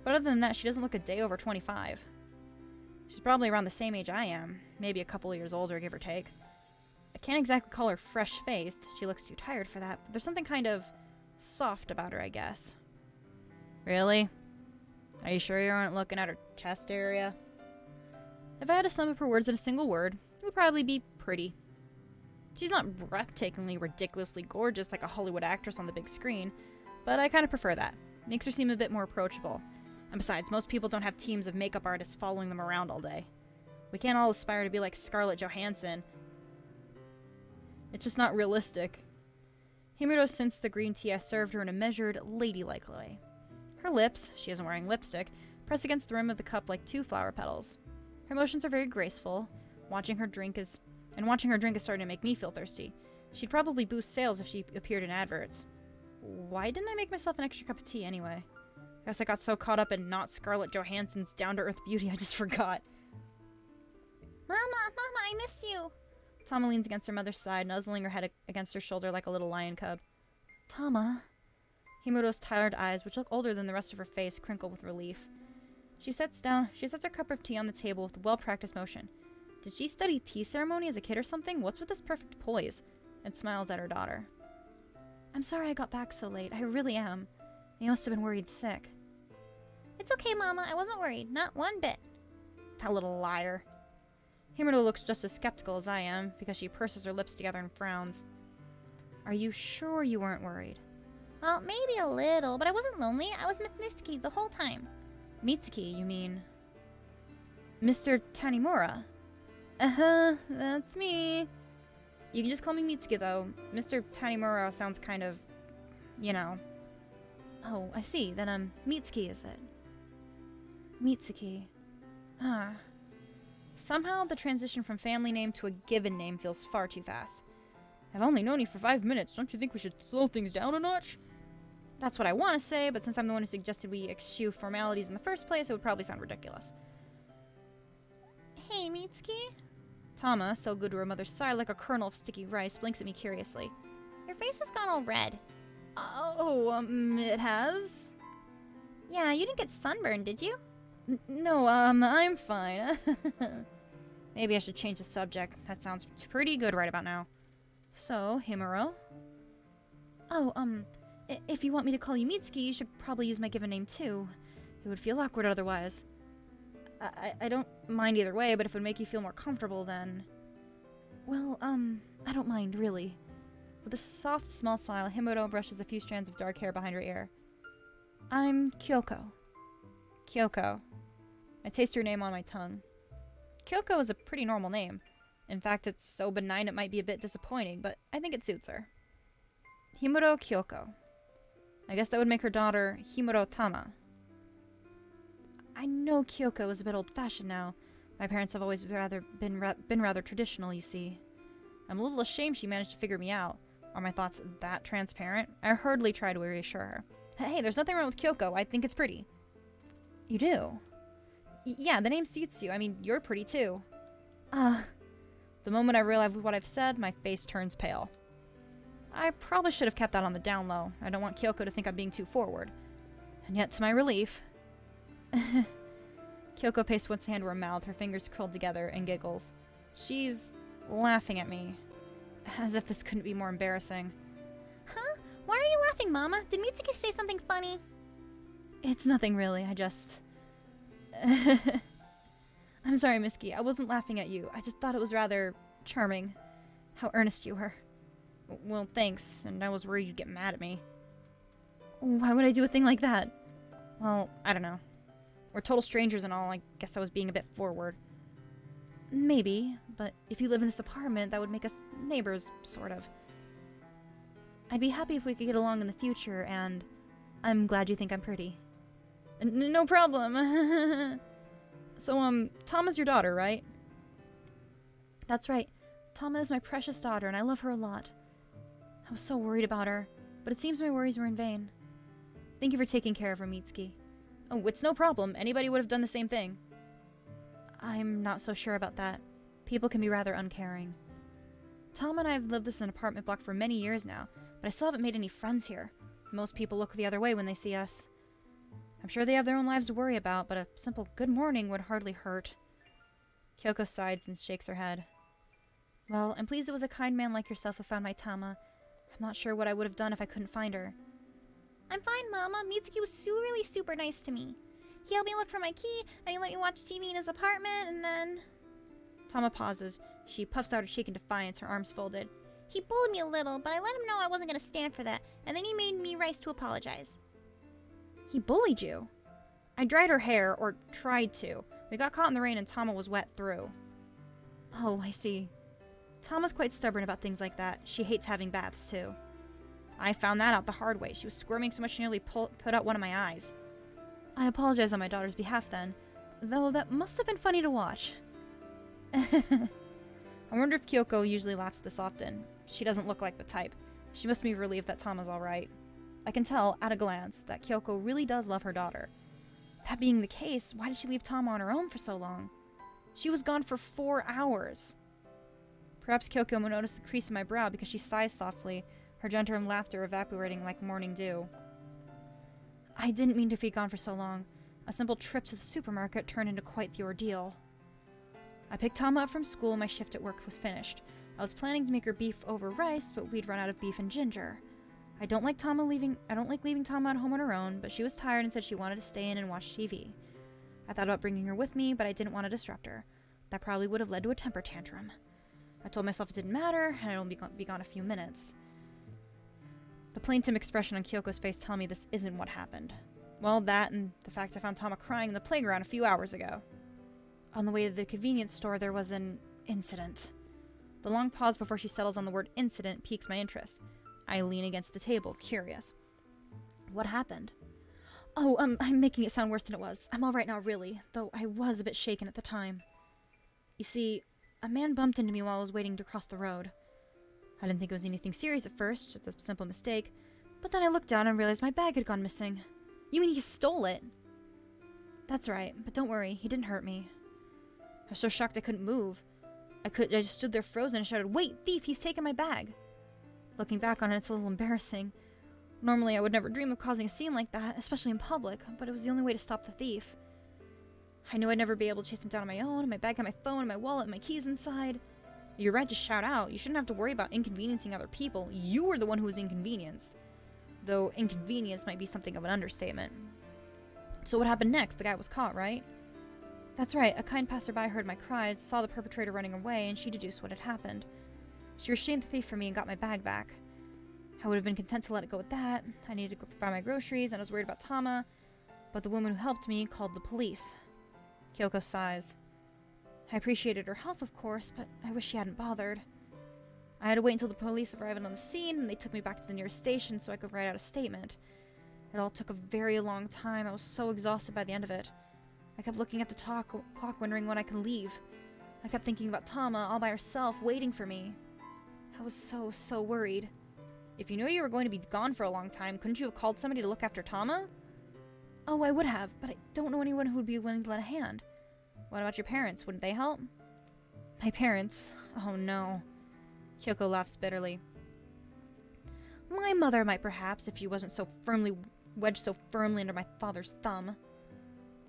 but other than that, she doesn't look a day over 25. She's probably around the same age I am, maybe a couple of years older, give or take. I can't exactly call her fresh-faced, she looks too tired for that, but there's something kind of soft about her, I guess. Really? Are you sure you aren't looking at her chest area? If I had to sum up her words in a single word, it would probably be pretty. She's not breathtakingly, ridiculously gorgeous like a Hollywood actress on the big screen, but I kind of prefer that. Makes her seem a bit more approachable. And besides, most people don't have teams of makeup artists following them around all day. We can't all aspire to be like Scarlett Johansson. It's just not realistic. Himuro sinsed the green tea I served her in a measured, ladylike way. Her lips, she isn't wearing lipstick, press against the rim of the cup like two flower petals. Her motions are very graceful. Watching her drink is starting to make me feel thirsty. She'd probably boost sales if she appeared in adverts. Why didn't I make myself an extra cup of tea anyway? Guess I got so caught up in not Scarlett Johansson's down-to-earth beauty I just forgot. Mama, I missed you. Tama leans against her mother's side, nuzzling her head against her shoulder like a little lion cub. Tama. Himuro's tired eyes, which look older than the rest of her face, crinkle with relief. She sets her cup of tea on the table with a well-practiced motion. Did she study tea ceremony as a kid or something? What's with this perfect poise? And smiles at her daughter. I'm sorry I got back so late. I really am. You must have been worried sick. It's okay, Mama. I wasn't worried. Not one bit. That little liar. Himuro looks just as skeptical as I am, because she purses her lips together and frowns. Are you sure you weren't worried? Well, maybe a little, but I wasn't lonely. I was with Mitsuki the whole time. Mitsuki, you mean? Mr. Tanimura? Uh-huh, that's me. You can just call me Mitsuki, though. Mr. Tanimura sounds kind of, you know. Oh, I see. Then, Mitsuki, is it? Mitsuki. Ah. Somehow, the transition from family name to a given name feels far too fast. I've only known you for 5 minutes. Don't you think we should slow things down a notch? That's what I want to say, but since I'm the one who suggested we eschew formalities in the first place, it would probably sound ridiculous. Hey, Mitsuki? Tama, still glued to her mother's side like a kernel of sticky rice, blinks at me curiously. Your face has gone all red. Oh, it has? Yeah, you didn't get sunburned, did you? No, I'm fine. Maybe I should change the subject. That sounds pretty good right about now. So, Himuro? Oh, if you want me to call you Mitsuki, you should probably use my given name too. It would feel awkward otherwise. I don't mind either way, but if it would make you feel more comfortable, then... Well, I don't mind, really. With a soft, small smile, Himuro brushes a few strands of dark hair behind her ear. I'm Kyoko. Kyoko. I taste her name on my tongue. Kyoko is a pretty normal name. In fact, it's so benign it might be a bit disappointing, but I think it suits her. Himuro Kyoko. I guess that would make her daughter Himuro Tama. I know Kyoko is a bit old-fashioned now. My parents have always been rather traditional, you see. I'm a little ashamed she managed to figure me out. Are my thoughts that transparent? I hurriedly try to reassure her. Hey, there's nothing wrong with Kyoko. I think it's pretty. You do? Yeah, the name suits you. I mean, you're pretty too. The moment I realize what I've said, my face turns pale. I probably should have kept that on the down low. I don't want Kyoko to think I'm being too forward. And yet, to my relief... Kyoko pastes one hand to her mouth, her fingers curled together, and giggles. She's laughing at me. As if this couldn't be more embarrassing. Huh? Why are you laughing, Mama? Did Mitsuki say something funny? It's nothing really, I just... I'm sorry, Miski. I wasn't laughing at you. I just thought it was rather charming. How earnest you were. Well, thanks, and I was worried you'd get mad at me. Why would I do a thing like that? Well, I don't know. We're total strangers and all. I guess I was being a bit forward. Maybe, but if you live in this apartment, that would make us neighbors, sort of. I'd be happy if we could get along in the future, and I'm glad you think I'm pretty. No problem. So, Tama's your daughter, right? That's right. Tama is my precious daughter, and I love her a lot. I was so worried about her, but it seems my worries were in vain. Thank you for taking care of her, Mitsuki. Oh, it's no problem. Anybody would have done the same thing. I'm not so sure about that. People can be rather uncaring. Tama and I have lived this in an apartment block for many years now, but I still haven't made any friends here. Most people look the other way when they see us. I'm sure they have their own lives to worry about, but a simple good morning would hardly hurt. Kyoko sighs and shakes her head. Well, I'm pleased it was a kind man like yourself who found my Tama. I'm not sure what I would have done if I couldn't find her. I'm fine, Mama. Mitsuki was really super nice to me. He helped me look for my key, and he let me watch TV in his apartment, and then... Tama pauses. She puffs out a cheek in defiance, her arms folded. He bullied me a little, but I let him know I wasn't going to stand for that, and then he made me Rice to apologize. He bullied you? I dried her hair, or tried to. We got caught in the rain and Tama was wet through. Oh, I see. Tama's quite stubborn about things like that. She hates having baths, too. I found that out the hard way. She was squirming so much she nearly put out one of my eyes. I apologize on my daughter's behalf then, though that must have been funny to watch. I wonder if Kyoko usually laughs this often. She doesn't look like the type. She must be relieved that Tama's alright. I can tell, at a glance, that Kyoko really does love her daughter. That being the case, why did she leave Tama on her own for so long? She was gone for 4 hours. Perhaps Kyoko will notice the crease in my brow because she sighs softly, her gentle laughter evaporating like morning dew. I didn't mean to be gone for so long. A simple trip to the supermarket turned into quite the ordeal. I picked Tama up from school and my shift at work was finished. I was planning to make her beef over rice, but we'd run out of beef and ginger. I don't like leaving Tama at home on her own, but she was tired and said she wanted to stay in and watch TV. I thought about bringing her with me, but I didn't want to disrupt her. That probably would have led to a temper tantrum. I told myself it didn't matter, and I'd only be gone a few minutes. The plaintive expression on Kyoko's face tell me this isn't what happened. Well, that and the fact I found Tama crying in the playground a few hours ago. On the way to the convenience store, there was an incident. The long pause before she settles on the word incident piques my interest. I lean against the table, curious. What happened? Oh, I'm making it sound worse than it was. I'm all right now, really, though I was a bit shaken at the time. You see, a man bumped into me while I was waiting to cross the road. I didn't think it was anything serious at first, just a simple mistake, but then I looked down and realized my bag had gone missing. You mean he stole it? That's right, but don't worry, he didn't hurt me. I was so shocked I couldn't move. I just stood there frozen and shouted, "Wait, thief, he's taken my bag!" Looking back on it, it's a little embarrassing. Normally, I would never dream of causing a scene like that, especially in public, but it was the only way to stop the thief. I knew I'd never be able to chase him down on my own, and my bag had my phone, and my wallet, and my keys inside. You're right to shout out. You shouldn't have to worry about inconveniencing other people. You were the one who was inconvenienced. Though inconvenience might be something of an understatement. So what happened next? The guy was caught, right? That's right. A kind passerby heard my cries, saw the perpetrator running away, and she deduced what had happened. She restrained the thief from me and got my bag back. I would have been content to let it go at that. I needed to go buy my groceries, and I was worried about Tama, but the woman who helped me called the police. Kyoko sighs. I appreciated her help, of course, but I wish she hadn't bothered. I had to wait until the police arrived on the scene, and they took me back to the nearest station so I could write out a statement. It all took a very long time. I was so exhausted by the end of it. I kept looking at the clock, wondering when I could leave. I kept thinking about Tama all by herself, waiting for me. I was so worried. If you knew you were going to be gone for a long time, couldn't you have called somebody to look after Tama? Oh, I would have, but I don't know anyone who would be willing to lend a hand. What about your parents? Wouldn't they help? My parents? Oh no. Kyoko laughs bitterly. My mother might perhaps, if she wasn't wedged so firmly under my father's thumb.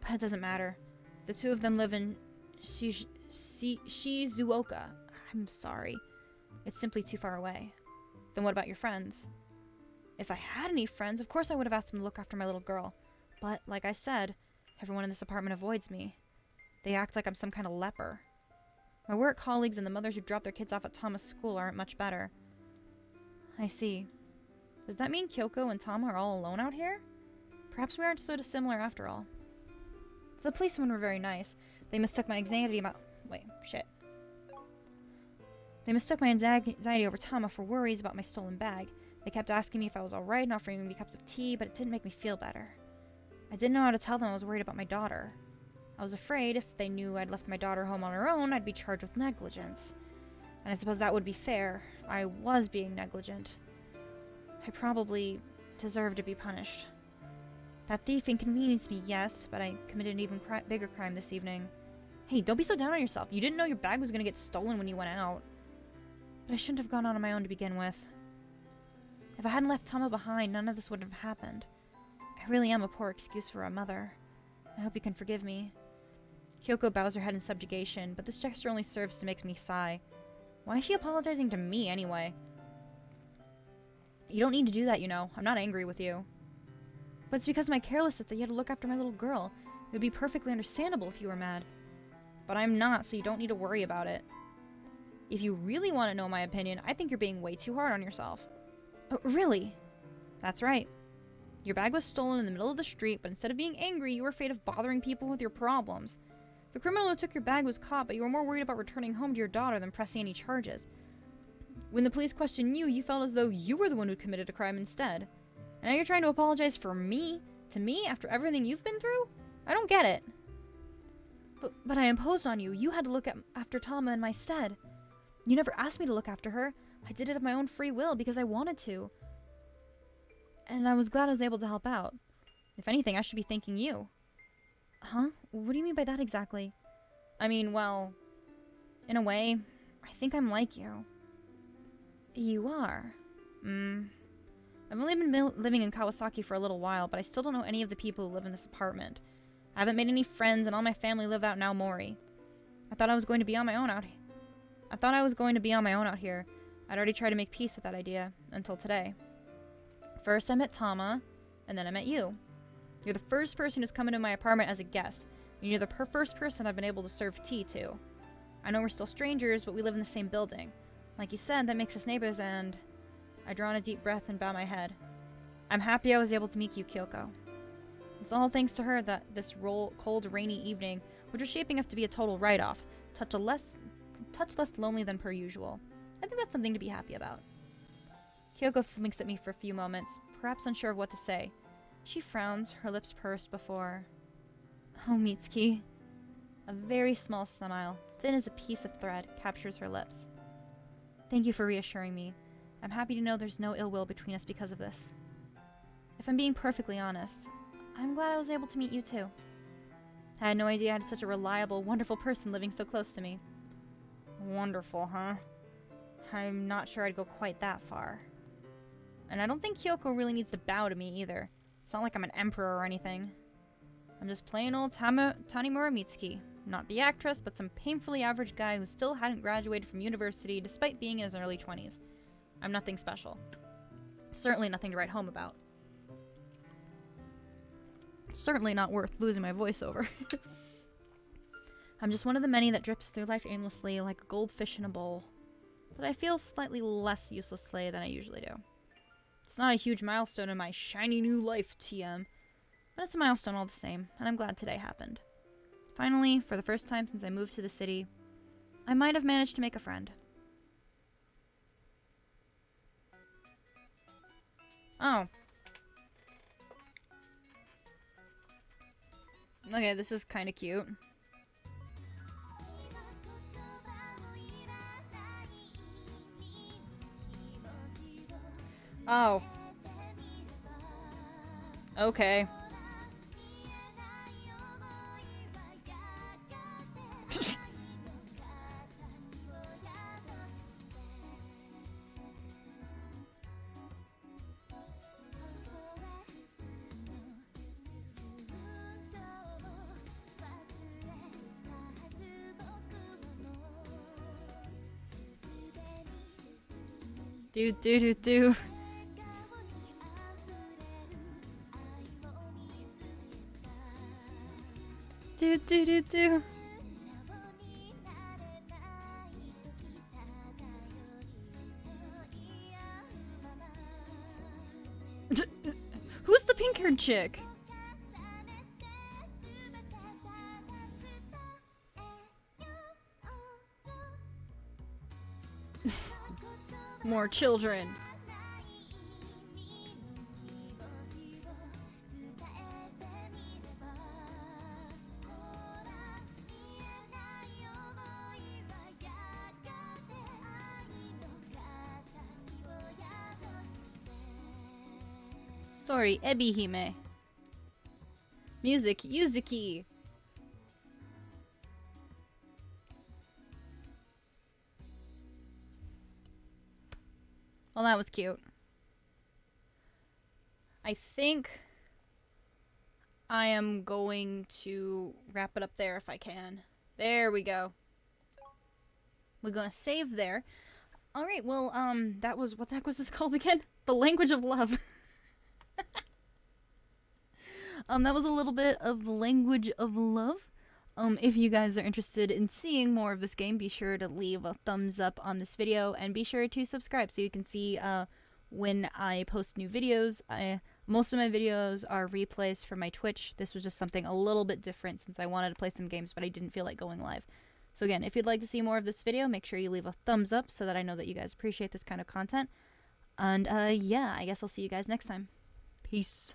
But it doesn't matter. The two of them live in Shizuoka. I'm sorry. It's simply too far away. Then what about your friends? If I had any friends, of course I would have asked them to look after my little girl. But, like I said, everyone in this apartment avoids me. They act like I'm some kind of leper. My work colleagues and the mothers who drop their kids off at Tama's school aren't much better. I see. Does that mean Kyoko and Tama are all alone out here? Perhaps we aren't so dissimilar after all. The policemen were very nice. They mistook my anxiety about... Wait, shit. They mistook my anxiety over Tama for worries about my stolen bag. They kept asking me if I was alright and offering me cups of tea, but it didn't make me feel better. I didn't know how to tell them I was worried about my daughter. I was afraid if they knew I'd left my daughter home on her own, I'd be charged with negligence. And I suppose that would be fair. I was being negligent. I probably deserve to be punished. That thief inconvenienced me, yes, but I committed an even bigger crime this evening. Hey, don't be so down on yourself. You didn't know your bag was going to get stolen when you went out. But I shouldn't have gone out on my own to begin with. If I hadn't left Tama behind, none of this would have happened. I really am a poor excuse for a mother. I hope you can forgive me. Kyoko bows her head in subjugation, but this gesture only serves to make me sigh. Why is she apologizing to me anyway? You don't need to do that, you know. I'm not angry with you. But it's because of my carelessness that you had to look after my little girl. It would be perfectly understandable if you were mad. But I'm not, so you don't need to worry about it. If you really want to know my opinion, I think you're being way too hard on yourself. Oh, really? That's right. Your bag was stolen in the middle of the street, but instead of being angry, you were afraid of bothering people with your problems. The criminal who took your bag was caught, but you were more worried about returning home to your daughter than pressing any charges. When the police questioned you, you felt as though you were the one who committed a crime instead. And now you're trying to apologize for me? To me? After everything you've been through? I don't get it. But I imposed on you. You had to look after Tama in my stead. You never asked me to look after her. I did it of my own free will because I wanted to. And I was glad I was able to help out. If anything, I should be thanking you. Huh? What do you mean by that exactly? I mean, well, in a way, I think I'm like you. You are? I've only been living in Kawasaki for a little while, but I still don't know any of the people who live in this apartment. I haven't made any friends, and all my family live out in Aomori. I thought I was going to be on my own out here. I'd already tried to make peace with that idea, until today. First I met Tama, and then I met you. You're the first person who's come into my apartment as a guest, and you're the first person I've been able to serve tea to. I know we're still strangers, but we live in the same building. Like you said, that makes us neighbors, and... I draw in a deep breath and bow my head. I'm happy I was able to meet you, Kyoko. It's all thanks to her that this cold, rainy evening, which was shaping up to be a total write-off, touch less lonely than per usual. I think that's something to be happy about. Kyoko winks at me for a few moments, perhaps unsure of what to say. She frowns, her lips pursed before... Oh, Mitsuki. A very small smile, thin as a piece of thread, captures her lips. Thank you for reassuring me. I'm happy to know there's no ill will between us because of this. If I'm being perfectly honest, I'm glad I was able to meet you too. I had no idea I had such a reliable, wonderful person living so close to me. Wonderful, huh? I'm not sure I'd go quite that far. And I don't think Kyoko really needs to bow to me either. It's not like I'm an emperor or anything. I'm just plain old Tanimura Mitsuki. Not the actress, but some painfully average guy who still hadn't graduated from university despite being in his early 20s. I'm nothing special. Certainly nothing to write home about. Certainly not worth losing my voice over. I'm just one of the many that drips through life aimlessly like a goldfish in a bowl. But I feel slightly less uselessly than I usually do. It's not a huge milestone in my shiny new life, TM. But it's a milestone all the same, and I'm glad today happened. Finally, for the first time since I moved to the city, I might have managed to make a friend. Oh. Okay, this is kind of cute. Oh. Okay. do. do do do do. Who's the pink-haired chick? More children. Story, Ebihime. Music, Yuzuki. Well, that was cute. I think I am going to wrap it up there if I can. There we go. We're gonna save there. Alright, well, that was, what the heck was this called again? The Language of Love. That was a little bit of The Language of Love. If you guys are interested in seeing more of this game, be sure to leave a thumbs up on this video, and be sure to subscribe so you can see when I post new videos. Most of my videos are replays from my Twitch. This was just something a little bit different since I wanted to play some games, but I didn't feel like going live. So again, if you'd like to see more of this video, make sure you leave a thumbs up so that I know that you guys appreciate this kind of content. And yeah, I guess I'll see you guys next time. Peace.